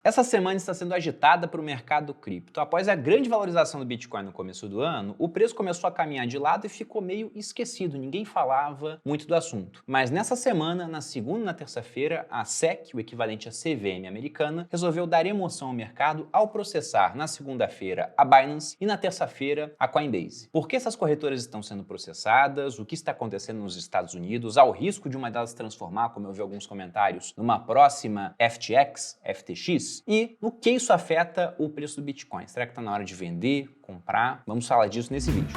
Essa semana está sendo agitada para o mercado cripto. Após a grande valorização do Bitcoin no começo do ano, o preço começou a caminhar de lado e ficou meio esquecido, ninguém falava muito do assunto. Mas nessa semana, na segunda e na terça-feira, a SEC, o equivalente à CVM americana, resolveu dar emoção ao mercado ao processar na segunda-feira a Binance e na terça-feira a Coinbase. Por que essas corretoras estão sendo processadas? O que está acontecendo nos Estados Unidos? Há o risco de uma delas se transformar, como eu vi alguns comentários, numa próxima FTX? E no que isso afeta o preço do Bitcoin? Será que está na hora de vender, comprar? Vamos falar disso nesse vídeo.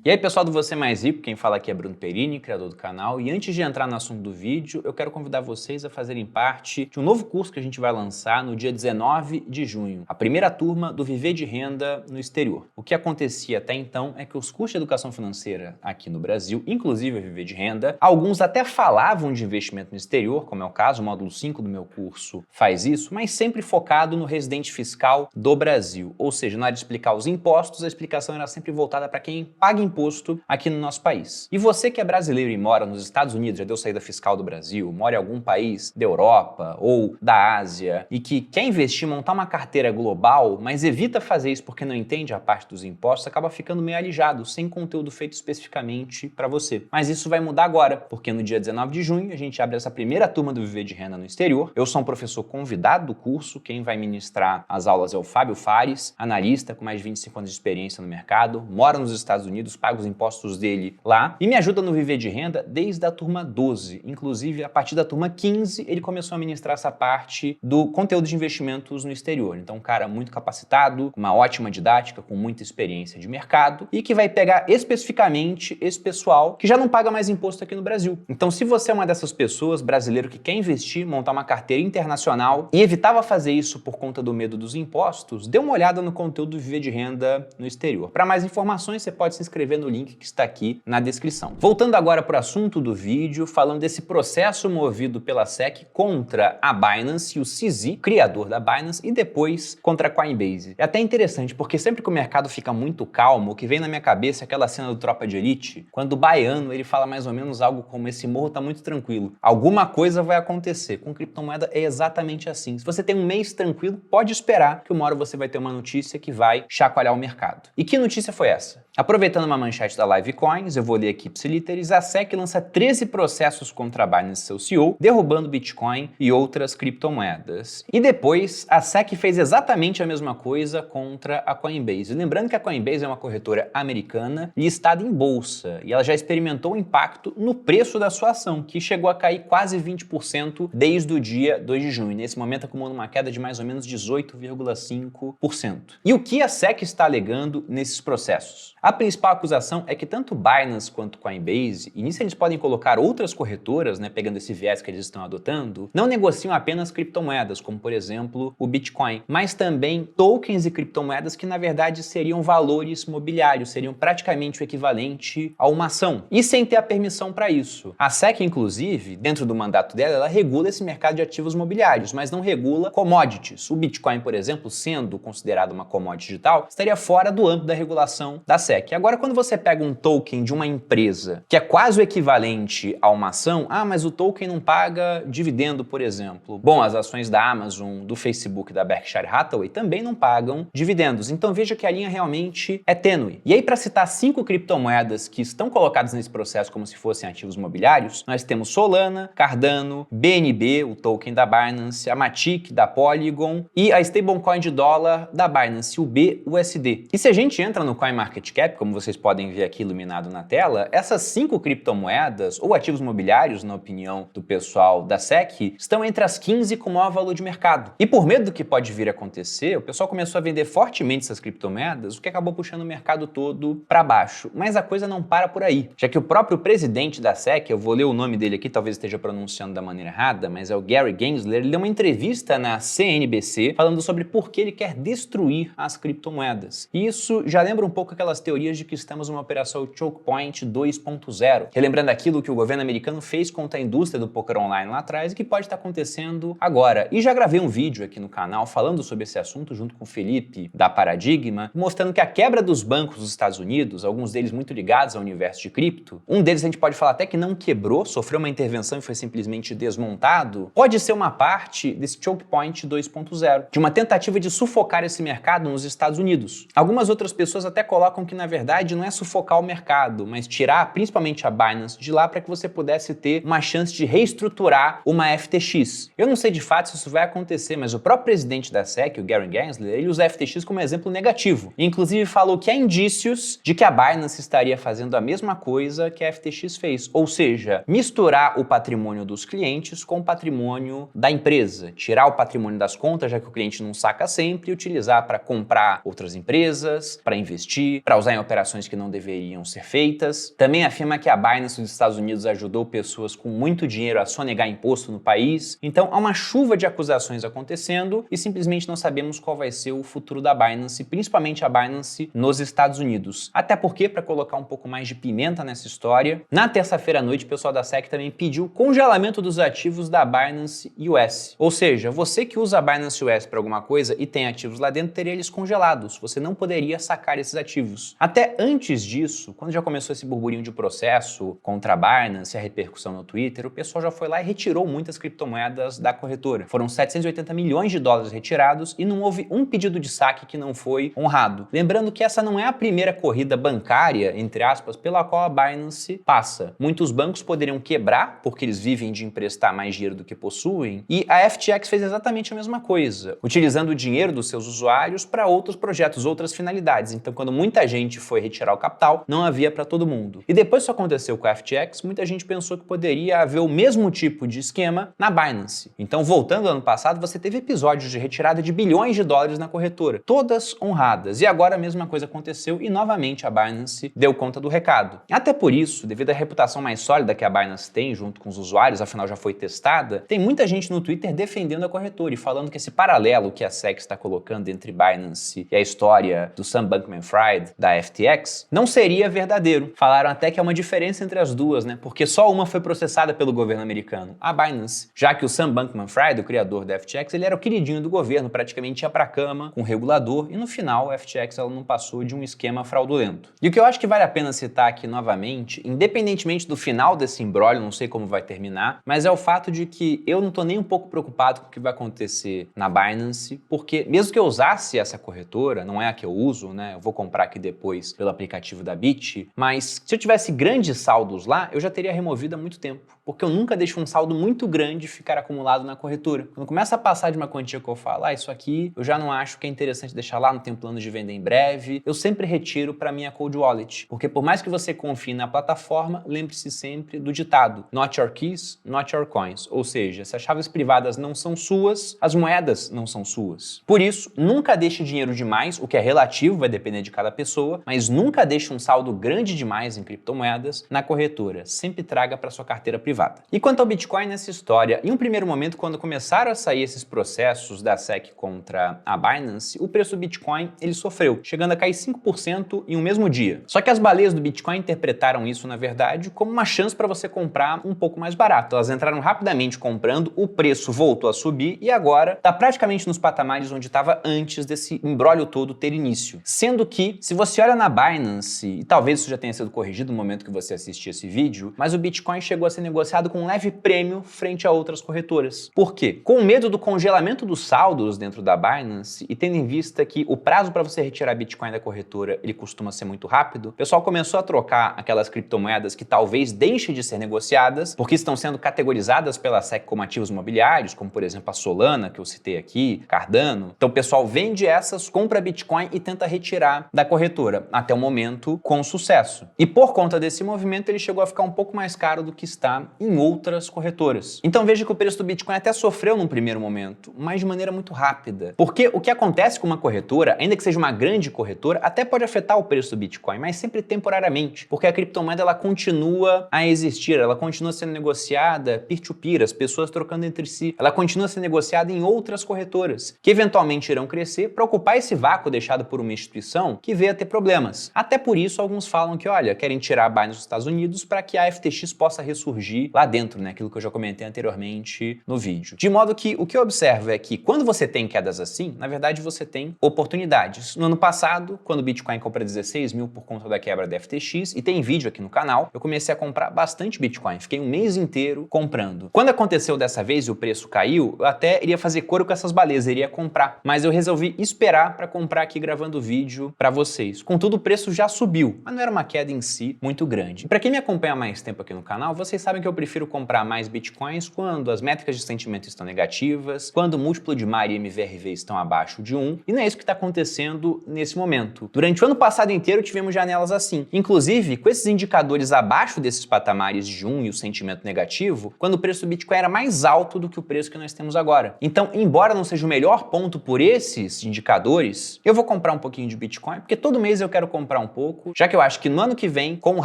E aí pessoal do Você Mais Rico, quem fala aqui é Bruno Perini, criador do canal, e antes de entrar no assunto do vídeo, eu quero convidar vocês a fazerem parte de um novo curso que a gente vai lançar no dia 19 de junho, a primeira turma do Viver de Renda no Exterior. O que acontecia até então é que os cursos de educação financeira aqui no Brasil, inclusive a Viver de Renda, alguns até falavam de investimento no exterior, como é o caso, o módulo 5 do meu curso faz isso, mas sempre focado no residente fiscal do Brasil, ou seja, na hora de explicar os impostos, a explicação era sempre voltada para quem paga imposto aqui no nosso país. E você que é brasileiro e mora nos Estados Unidos, já deu saída fiscal do Brasil, mora em algum país da Europa ou da Ásia e que quer investir, montar uma carteira global, mas evita fazer isso porque não entende a parte dos impostos, acaba ficando meio alijado, sem conteúdo feito especificamente para você. Mas isso vai mudar agora, porque no dia 19 de junho a gente abre essa primeira turma do Viver de Renda no Exterior. Eu sou um professor convidado do curso, quem vai ministrar as aulas é o Fábio Fares, analista com mais de 25 anos de experiência no mercado, mora nos Estados Unidos, paga os impostos dele lá e me ajuda no Viver de Renda desde a turma 12. Inclusive, a partir da turma 15, ele começou a ministrar essa parte do conteúdo de investimentos no exterior. Então, um cara muito capacitado, uma ótima didática, com muita experiência de mercado e que vai pegar especificamente esse pessoal que já não paga mais imposto aqui no Brasil. Então, se você é uma dessas pessoas, brasileiro que quer investir, montar uma carteira internacional e evitava fazer isso por conta do medo dos impostos, dê uma olhada no conteúdo do Viver de Renda no Exterior. Para mais informações, você pode se inscrever no link que está aqui na descrição. Voltando agora para o assunto do vídeo, falando desse processo movido pela SEC contra a Binance e o CZ, criador da Binance, e depois contra a Coinbase. É até interessante, porque sempre que o mercado fica muito calmo, o que vem na minha cabeça é aquela cena do Tropa de Elite, quando o baiano ele fala mais ou menos algo como: esse morro tá muito tranquilo, alguma coisa vai acontecer. Com criptomoeda é exatamente assim. Se você tem um mês tranquilo, pode esperar que uma hora você vai ter uma notícia que vai chacoalhar o mercado. E que notícia foi essa? Aproveitando uma manchete da Live Coins, eu vou ler aqui ipsiliteris, a SEC lança 13 processos contra a Binance e seu CEO, derrubando Bitcoin e outras criptomoedas. E depois, a SEC fez exatamente a mesma coisa contra a Coinbase. Lembrando que a Coinbase é uma corretora americana listada em bolsa, e ela já experimentou o impacto no preço da sua ação, que chegou a cair quase 20% desde o dia 2 de junho. Nesse momento, acumulando uma queda de mais ou menos 18,5%. E o que a SEC está alegando nesses processos? A principal acusação é que tanto Binance quanto Coinbase, e nisso eles podem colocar outras corretoras, pegando esse viés que eles estão adotando, não negociam apenas criptomoedas, como por exemplo o Bitcoin, mas também tokens e criptomoedas que na verdade seriam valores mobiliários, seriam praticamente o equivalente a uma ação, e sem ter a permissão para isso. A SEC, inclusive, dentro do mandato dela, ela regula esse mercado de ativos mobiliários, mas não regula commodities. O Bitcoin, por exemplo, sendo considerado uma commodity digital, estaria fora do âmbito da regulação da SEC. Agora, quando você pega um token de uma empresa que é quase o equivalente a uma ação, mas o token não paga dividendo, por exemplo. Bom, as ações da Amazon, do Facebook, da Berkshire Hathaway também não pagam dividendos. Então veja que a linha realmente é tênue. E aí, para citar 5 criptomoedas que estão colocadas nesse processo como se fossem ativos mobiliários, nós temos Solana, Cardano, BNB, o token da Binance, a Matic, da Polygon, e a stablecoin de dólar da Binance, o BUSD. E se a gente entra no CoinMarketCap, como vocês podem ver aqui iluminado na tela, essas 5 criptomoedas ou ativos mobiliários, na opinião do pessoal da SEC, estão entre as 15 com maior valor de mercado. E por medo do que pode vir a acontecer, o pessoal começou a vender fortemente essas criptomoedas, o que acabou puxando o mercado todo para baixo. Mas a coisa não para por aí, já que o próprio presidente da SEC, eu vou ler o nome dele aqui, talvez esteja pronunciando da maneira errada, mas é o Gary Gensler, ele deu uma entrevista na CNBC falando sobre por que ele quer destruir as criptomoedas. E isso já lembra um pouco aquelas teorias de que estamos lançamos uma operação Choke Point 2.0, relembrando aquilo que o governo americano fez contra a indústria do poker online lá atrás e que pode estar acontecendo agora. E já gravei um vídeo aqui no canal falando sobre esse assunto junto com o Felipe da Paradigma, mostrando que a quebra dos bancos dos Estados Unidos, alguns deles muito ligados ao universo de cripto, um deles a gente pode falar até que não quebrou, sofreu uma intervenção e foi simplesmente desmontado, pode ser uma parte desse Choke Point 2.0, de uma tentativa de sufocar esse mercado nos Estados Unidos. Algumas outras pessoas até colocam que na verdade não é sufocar o mercado, mas tirar principalmente a Binance de lá para que você pudesse ter uma chance de reestruturar uma FTX. Eu não sei de fato se isso vai acontecer, mas o próprio presidente da SEC, o Gary Gensler, ele usa a FTX como exemplo negativo. E, inclusive falou que há indícios de que a Binance estaria fazendo a mesma coisa que a FTX fez, ou seja, misturar o patrimônio dos clientes com o patrimônio da empresa, tirar o patrimônio das contas, já que o cliente não saca sempre, e utilizar para comprar outras empresas, para investir, para usar em operações que não deveriam ser feitas. Também afirma que a Binance dos Estados Unidos ajudou pessoas com muito dinheiro a sonegar imposto no país. Então há uma chuva de acusações acontecendo e simplesmente não sabemos qual vai ser o futuro da Binance, principalmente a Binance nos Estados Unidos. Até porque, para colocar um pouco mais de pimenta nessa história, na terça-feira à noite o pessoal da SEC também pediu o congelamento dos ativos da Binance US. Ou seja, você que usa a Binance US para alguma coisa e tem ativos lá dentro, teria eles congelados. Você não poderia sacar esses ativos. Até antes disso, quando já começou esse burburinho de processo contra a Binance e a repercussão no Twitter, o pessoal já foi lá e retirou muitas criptomoedas da corretora. Foram 780 milhões de dólares retirados e não houve um pedido de saque que não foi honrado. Lembrando que essa não é a primeira corrida bancária, entre aspas, pela qual a Binance passa. Muitos bancos poderiam quebrar porque eles vivem de emprestar mais dinheiro do que possuem, e a FTX fez exatamente a mesma coisa, utilizando o dinheiro dos seus usuários para outros projetos, outras finalidades. Então, quando muita gente foi retirar o capital, não havia para todo mundo. E depois que isso aconteceu com a FTX, muita gente pensou que poderia haver o mesmo tipo de esquema na Binance. Então, voltando ao ano passado, você teve episódios de retirada de bilhões de dólares na corretora, todas honradas. E agora a mesma coisa aconteceu e novamente a Binance deu conta do recado. Até por isso, devido à reputação mais sólida que a Binance tem junto com os usuários, afinal já foi testada, tem muita gente no Twitter defendendo a corretora e falando que esse paralelo que a SEC está colocando entre Binance e a história do Sam Bankman-Fried da FTX não seria verdadeiro. Falaram até que há uma diferença entre as duas, né? Porque só uma foi processada pelo governo americano, a Binance, já que o Sam Bankman-Fried, o criador da FTX, ele era o queridinho do governo, praticamente ia pra cama com o regulador e no final a FTX ela não passou de um esquema fraudulento. E o que eu acho que vale a pena citar aqui novamente, independentemente do final desse imbróglio, não sei como vai terminar, mas é o fato de que eu não tô nem um pouco preocupado com o que vai acontecer na Binance, porque mesmo que eu usasse essa corretora, não é a que eu uso, né? Eu vou comprar aqui depois pelo aplicativo da Bit, mas se eu tivesse grandes saldos lá, eu já teria removido há muito tempo, porque eu nunca deixo um saldo muito grande ficar acumulado na corretora. Quando começa a passar de uma quantia que eu falo, isso aqui eu já não acho que é interessante deixar lá, não tenho plano de vender em breve, eu sempre retiro para minha cold wallet, porque por mais que você confie na plataforma, lembre-se sempre do ditado, not your keys, not your coins, ou seja, se as chaves privadas não são suas, as moedas não são suas. Por isso, nunca deixe dinheiro demais, o que é relativo, vai depender de cada pessoa, mas nunca deixe um saldo grande demais em criptomoedas na corretora, sempre traga para sua carteira privada. E quanto ao Bitcoin nessa história, em um primeiro momento, quando começaram a sair esses processos da SEC contra a Binance, o preço do Bitcoin ele sofreu, chegando a cair 5% em um mesmo dia. Só que as baleias do Bitcoin interpretaram isso, na verdade, como uma chance para você comprar um pouco mais barato. Elas entraram rapidamente comprando, o preço voltou a subir e agora está praticamente nos patamares onde estava antes desse imbróglio todo ter início. Sendo que, se você olha na Binance, e talvez isso já tenha sido corrigido no momento que você assistir esse vídeo, mas o Bitcoin chegou a ser negociado com um leve prêmio frente a outras corretoras. Por quê? Com medo do congelamento dos saldos dentro da Binance e tendo em vista que o prazo para você retirar Bitcoin da corretora ele costuma ser muito rápido, o pessoal começou a trocar aquelas criptomoedas que talvez deixem de ser negociadas porque estão sendo categorizadas pela SEC como ativos imobiliários, como por exemplo a Solana, que eu citei aqui, Cardano. Então o pessoal vende essas, compra Bitcoin e tenta retirar da corretora, até o momento com sucesso. E por conta desse movimento ele chegou a ficar um pouco mais caro do que está em outras corretoras. Então veja que o preço do Bitcoin até sofreu num primeiro momento, mas de maneira muito rápida. Porque o que acontece com uma corretora, ainda que seja uma grande corretora, até pode afetar o preço do Bitcoin, mas sempre temporariamente, porque a criptomoeda ela continua a existir, ela continua sendo negociada peer-to-peer, as pessoas trocando entre si, ela continua sendo negociada em outras corretoras, que eventualmente irão crescer para ocupar esse vácuo deixado por uma instituição que veio a ter problemas. Até por isso, alguns falam que, olha, querem tirar a Binance dos Estados Unidos para que a FTX possa ressurgir lá dentro, né? Aquilo que eu já comentei anteriormente no vídeo. De modo que o que eu observo é que quando você tem quedas assim, na verdade você tem oportunidades. No ano passado, quando o Bitcoin comprou 16 mil por conta da quebra da FTX, e tem vídeo aqui no canal, eu comecei a comprar bastante Bitcoin. Fiquei um mês inteiro comprando. Quando aconteceu dessa vez e o preço caiu, eu até iria fazer coro com essas baleias, iria comprar. Mas eu resolvi esperar para comprar aqui gravando o vídeo para vocês. Contudo, o preço já subiu, mas não era uma queda em si muito grande. Para quem me acompanha há mais tempo aqui no canal, vocês sabem que eu prefiro comprar mais Bitcoins quando as métricas de sentimento estão negativas, quando o múltiplo de MAR e MVRV estão abaixo de 1, e não é isso que está acontecendo nesse momento. Durante o ano passado inteiro tivemos janelas assim. Inclusive, com esses indicadores abaixo desses patamares de 1 e o sentimento negativo, quando o preço do Bitcoin era mais alto do que o preço que nós temos agora. Então, embora não seja o melhor ponto por esses indicadores, eu vou comprar um pouquinho de Bitcoin, porque todo mês eu quero comprar um pouco, já que eu acho que no ano que vem, com o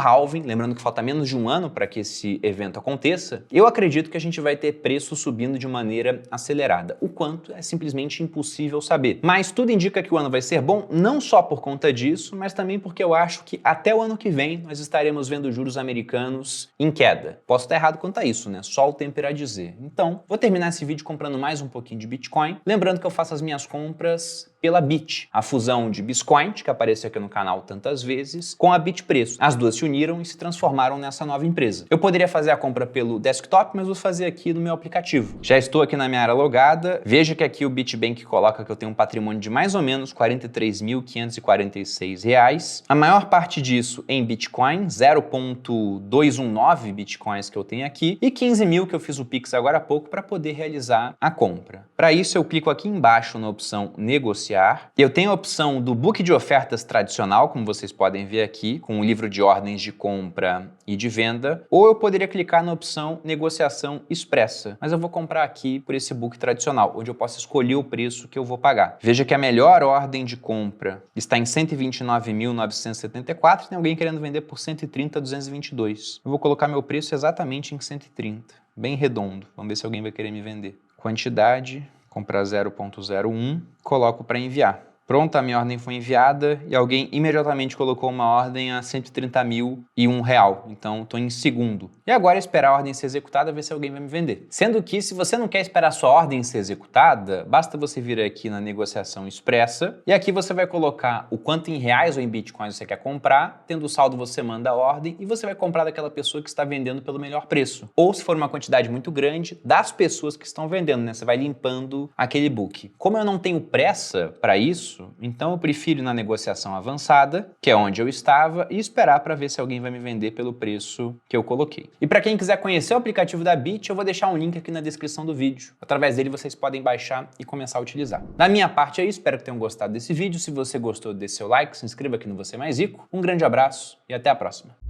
halving, lembrando que falta menos de um ano para que esse evento aconteça, eu acredito que a gente vai ter preço subindo de maneira acelerada. O quanto é simplesmente impossível saber. Mas tudo indica que o ano vai ser bom, não só por conta disso, mas também porque eu acho que até o ano que vem nós estaremos vendo juros americanos em queda. Posso estar errado quanto a isso, né? Só o tempo irá dizer. Então, vou terminar esse vídeo comprando mais um pouquinho de Bitcoin, lembrando que eu faço as minhas compras pela Bit, a fusão de Biscoint, que apareceu aqui no canal tantas vezes, com a Bitpreço. As duas se uniram e se transformaram nessa nova empresa. Eu poderia fazer a compra pelo desktop, mas vou fazer aqui no meu aplicativo. Já estou aqui na minha área logada, veja que aqui o BitBank coloca que eu tenho um patrimônio de mais ou menos R$ 43.546. A maior parte disso em Bitcoin, 0,219 Bitcoins que eu tenho aqui, e 15 mil que eu fiz o Pix agora há pouco para poder realizar a compra. Para isso eu clico aqui embaixo na opção negociar. Eu tenho a opção do book de ofertas tradicional, como vocês podem ver aqui, com o livro de ordens de compra e de venda, ou eu poderia clicar na opção negociação expressa, mas eu vou comprar aqui por esse book tradicional, onde eu posso escolher o preço que eu vou pagar. Veja que a melhor ordem de compra está em 129.974 e tem alguém querendo vender por 130.222. Eu vou colocar meu preço exatamente em 130, bem redondo. Vamos ver se alguém vai querer me vender. Quantidade, comprar 0,01, coloco para enviar. Pronto, a minha ordem foi enviada e alguém imediatamente colocou uma ordem a 130.001 real. Então, estou em segundo. E agora é esperar a ordem ser executada, ver se alguém vai me vender. Sendo que, se você não quer esperar a sua ordem ser executada, basta você vir aqui na negociação expressa e aqui você vai colocar o quanto em reais ou em bitcoins você quer comprar, tendo o saldo você manda a ordem e você vai comprar daquela pessoa que está vendendo pelo melhor preço. Ou, se for uma quantidade muito grande, das pessoas que estão vendendo, né? Você vai limpando aquele book. Como eu não tenho pressa para isso, então eu prefiro ir na negociação avançada, que é onde eu estava, e esperar para ver se alguém vai me vender pelo preço que eu coloquei. E para quem quiser conhecer o aplicativo da Bit, eu vou deixar um link aqui na descrição do vídeo. Através dele vocês podem baixar e começar a utilizar. Da minha parte é isso, espero que tenham gostado desse vídeo. Se você gostou, dê seu like, se inscreva aqui no Você Mais Rico. Um grande abraço e até a próxima.